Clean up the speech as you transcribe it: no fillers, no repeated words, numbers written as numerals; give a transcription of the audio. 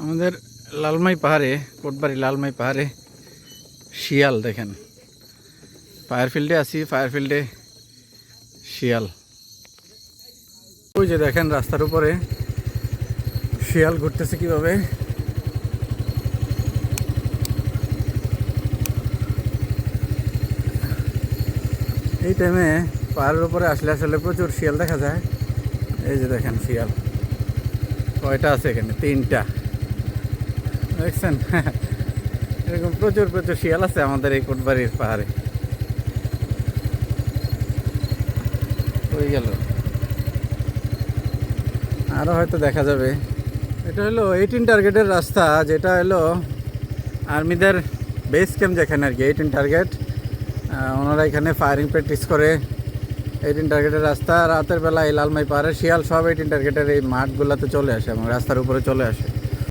আমাদের লালমাই পাহাড়ে, কোটবাড়ি লালমাই পাহাড়ে শিয়াল দেখেন। ফায়ার ফিল্ডে আছি, ফায়ার ফিল্ডে শিয়াল। ওই যে দেখেন রাস্তার উপরে শিয়াল ঘুরতেছে কিভাবে। এই টাইমে পাহাড়ের উপরে আসলে আসলে প্রচুর শিয়াল দেখা যায়। এই যে দেখেন শিয়াল কয়টা আছে এখানে, 3টা দেখছেন। এরকম প্রচুর প্রচুর শিয়াল আছে আমাদের এই কোটবাড়ির পাহাড়ে। হয়ে গেল, আরও হয়তো দেখা যাবে। এটা হলো 18 টার্গেটের রাস্তা, যেটা হলো আর্মিদের বেস ক্যাম্প যেখানে আর কি। 18 টার্গেট, ওনারা এখানে ফায়ারিং প্র্যাকটিস করে। 18 টার্গেটের রাস্তা, রাতের বেলা এই লালমাই পাহাড়ের শিয়াল সব 18 টার্গেটের এই মাঠগুলোতে চলে আসে এবং রাস্তার উপরে চলে আসে।